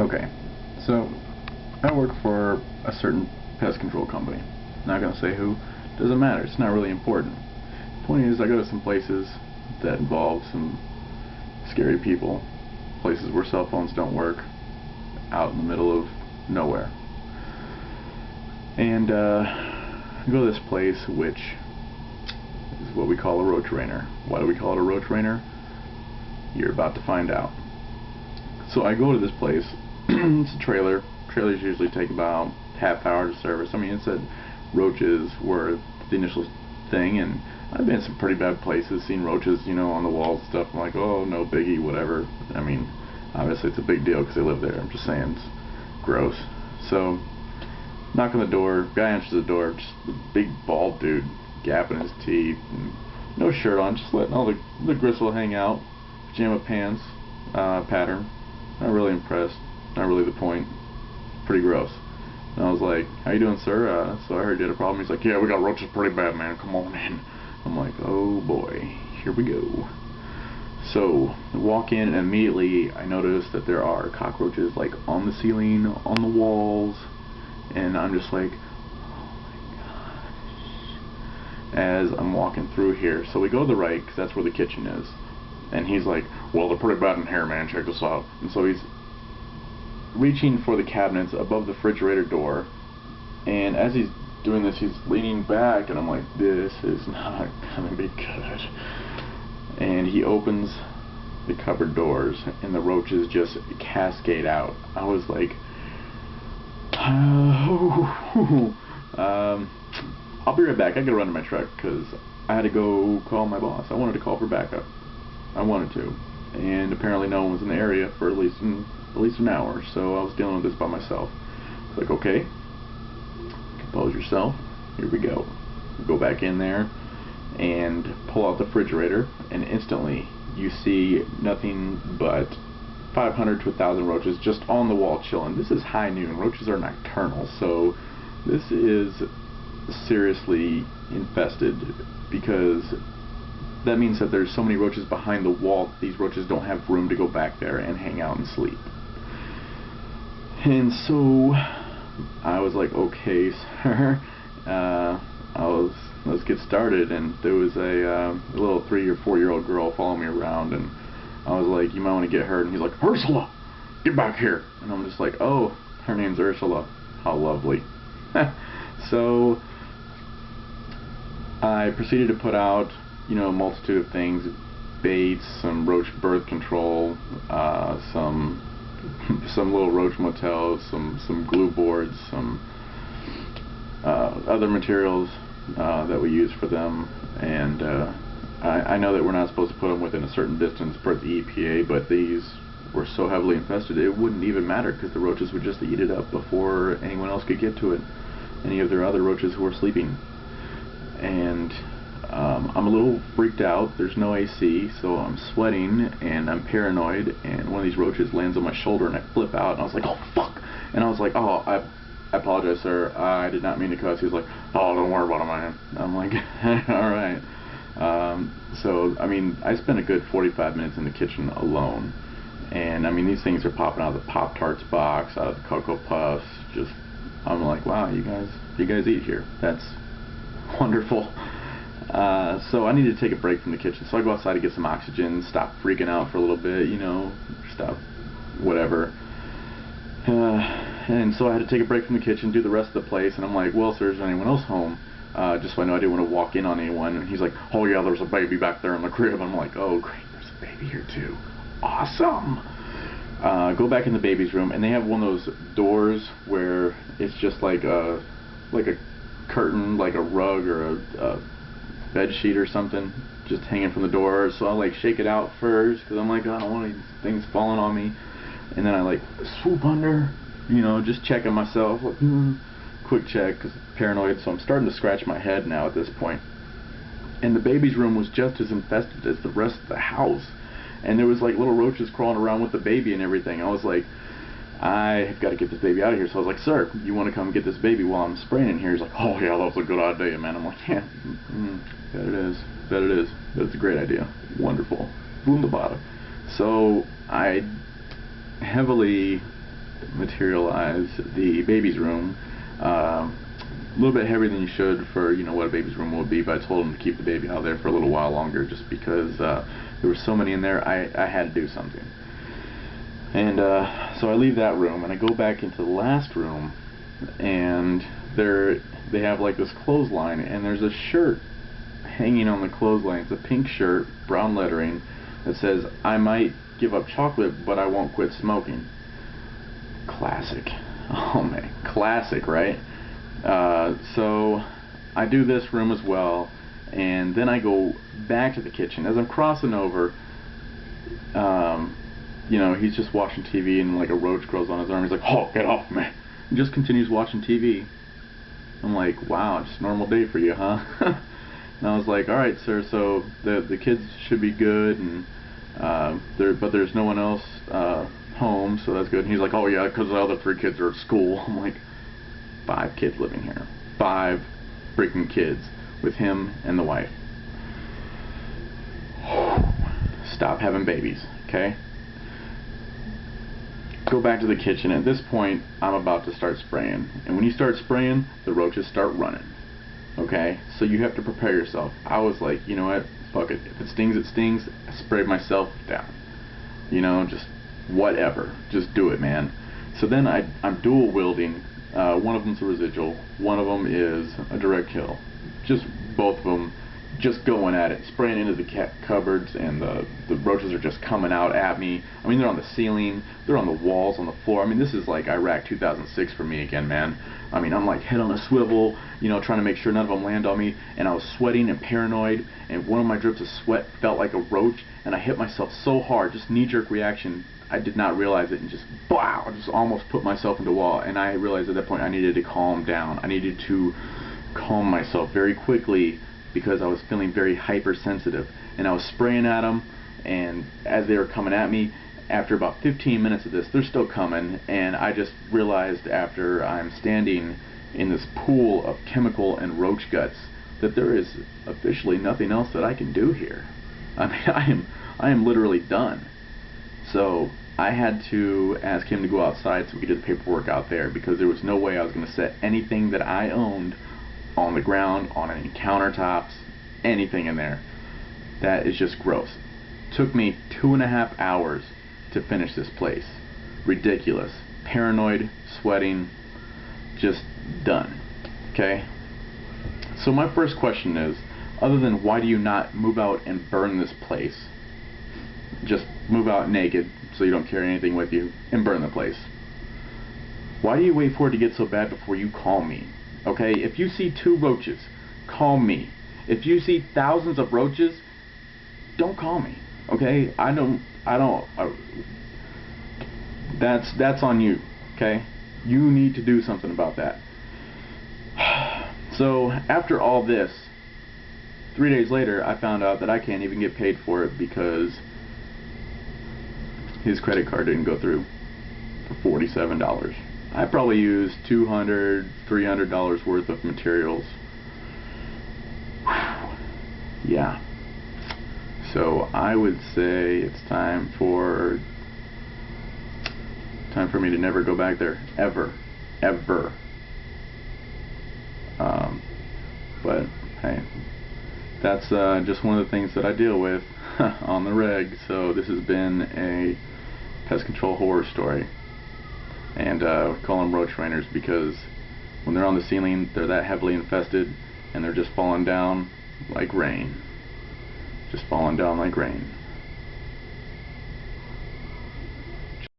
Okay, so I work for a certain pest control company. Not gonna say who. Doesn't matter. It's not really important. Point is, I go to some places that involve some scary people, places where cell phones don't work, out in the middle of nowhere. And I go to this place which is what we call a roach rainer. Why do we call it a roach rainer? You're about to find out. So I go to this place. It's a trailer. Trailers usually take about half hour to service. I mean, it said roaches were the initial thing, and I've been in some pretty bad places, seen roaches, you know, on the walls and stuff. I'm like, oh, no biggie, whatever. I mean, obviously it's a big deal because they live there. I'm just saying, it's gross. So, knock on the door. Guy answers the door. Just a big bald dude, gapping his teeth, and no shirt on, just letting all the gristle hang out. Pajama pants pattern. Not really impressed. Not really the point. Pretty gross. And I was like, how you doing, sir? So I heard you had a problem. He's like, yeah, we got roaches pretty bad, man. Come on in. I'm like, oh boy, here we go. So I walk in, and immediately I notice that there are cockroaches like on the ceiling, on the walls, and I'm just like, oh my gosh, as I'm walking through here. So we go to the right, because that's where the kitchen is. And he's like, well, they're pretty bad in here, man. Check this out. And so he's reaching for the cabinets above the refrigerator door. And as he's doing this, he's leaning back. And I'm like, this is not going to be good. And he opens the cupboard doors, and the roaches just cascade out. I was like, I'll be right back. I gotta run to my truck because I had to go call my boss. I wanted to call for backup. I wanted to, and apparently no one was in the area for at least an hour, so I was dealing with this by myself. It's like, okay, compose yourself, here we go. Go back in there and pull out the refrigerator, and instantly you see nothing but 500 to 1,000 roaches just on the wall chilling. This is high noon. Roaches are nocturnal, so this is seriously infested, because that means that there's so many roaches behind the wall that these roaches don't have room to go back there and hang out and sleep. And so I was like, okay, sir, let's get started. And there was a little 3 or 4 year old girl following me around, and I was like, you might want to get her. And he's like, Ursula, get back here. And I'm just like, oh, her name's Ursula. How lovely. So I proceeded to put out, you know, a multitude of things: baits, some roach birth control, some little roach motels, some glue boards, some other materials that we use for them. And I know that we're not supposed to put them within a certain distance per the EPA, but these were so heavily infested it wouldn't even matter, because the roaches would just eat it up before anyone else could get to it, any of their other roaches who were sleeping. And I'm a little freaked out. There's no AC, so I'm sweating and I'm paranoid, and one of these roaches lands on my shoulder and I flip out, and I was like, oh fuck. And I was like, oh, I apologize, sir, I did not mean to cuss. He was like, oh, don't worry about it, man. I'm like, alright. So I mean, I spent a good 45 minutes in the kitchen alone, and I mean, these things are popping out of the Pop-Tarts box, out of the Cocoa Puffs. Just, I'm like, wow, you guys eat here. That's wonderful. So I needed to take a break from the kitchen, so I go outside to get some oxygen, stop freaking out for a little bit, you know, stop whatever. And so I had to take a break from the kitchen, do the rest of the place, and I'm like, well, sir, is there anyone else home? Just so I know I didn't want to walk in on anyone. And he's like, oh yeah, there's a baby back there in the crib. I'm like, oh great, there's a baby here too. Awesome. Go back in the baby's room, and they have one of those doors where it's just like a curtain, like a rug or a bed sheet or something, just hanging from the door. So I like shake it out first, because I'm like, I don't want any things falling on me. And then I like swoop under, you know, just checking myself, like, quick check, because I'm paranoid. So I'm starting to scratch my head now at this point. And the baby's room was just as infested as the rest of the house, and there was like little roaches crawling around with the baby and everything. I was like, I've got to get this baby out of here. So I was like, sir, you want to come get this baby while I'm spraying in here? He's like, oh yeah, that's a good idea, man. I'm like, yeah, bet it is, but it's a great idea. Wonderful. Wunderbar. So I heavily materialize the baby's room. A little bit heavier than you should for, you know, what a baby's room would be, but I told him to keep the baby out there for a little while longer just because there were so many in there. I had to do something. And so I leave that room and I go back into the last room, and they have like this clothesline, and there's a shirt hanging on the clothesline. It's a pink shirt, brown lettering, that says, "I might give up chocolate, but I won't quit smoking." Classic. Oh man, classic, right? So I do this room as well, and then I go back to the kitchen. As I'm crossing over, you know, he's just watching TV, and like a roach grows on his arm. He's like, "Oh, get off me!" He just continues watching TV. I'm like, "Wow, just a normal day for you, huh?" And I was like, "All right, sir. So the kids should be good, and but there's no one else home, so that's good." And he's like, "Oh yeah, because the other 3 kids are at school." I'm like, 5 kids living here, 5 freaking kids with him and the wife. Stop having babies, okay? Go back to the kitchen. At this point, I'm about to start spraying, and when you start spraying, the roaches start running. Okay, so you have to prepare yourself. I was like, you know what, fuck it. If it stings, it stings. I sprayed myself down. You know, just whatever. Just do it, man. So then I'm dual wielding. One of them's a residual. One of them is a direct kill. Just both of them, just going at it, spraying into the cupboards, and the roaches are just coming out at me. I mean, they're on the ceiling, they're on the walls, on the floor. I mean, this is like Iraq 2006 for me again, man. I mean, I'm like head on a swivel, you know, trying to make sure none of them land on me, and I was sweating and paranoid, and one of my drips of sweat felt like a roach, and I hit myself so hard, just knee-jerk reaction. I did not realize it, and just, wow, I just almost put myself into a wall, and I realized at that point I needed to calm down. I needed to calm myself very quickly, because I was feeling very hypersensitive, and I was spraying at them, and as they were coming at me, after about 15 minutes of this, they're still coming, and I just realized after I'm standing in this pool of chemical and roach guts that there is officially nothing else that I can do here. I mean, I am literally done. So I had to ask him to go outside so we could do the paperwork out there, because there was no way I was going to set anything that I owned on the ground, on any countertops, anything in there. That is just gross. Took me 2.5 hours to finish this place. Ridiculous. Paranoid, sweating, just done. Okay? So my first question is, other than why do you not move out and burn this place? Just move out naked so you don't carry anything with you and burn the place. Why do you wait for it to get so bad before you call me? Okay, if you see 2 roaches, call me. If you see thousands of roaches, don't call me. Okay, that's on you. Okay, you need to do something about that. So after all this, 3 days later, I found out that I can't even get paid for it because his credit card didn't go through for $47. I probably used $200, $300 worth of materials. Yeah. So I would say it's time for me to never go back there, ever. But hey, that's just one of the things that I deal with on the reg. So this has been a pest control horror story, and we call them roach rainers because when they're on the ceiling, they're that heavily infested, and they're just falling down like rain. Just falling down like rain.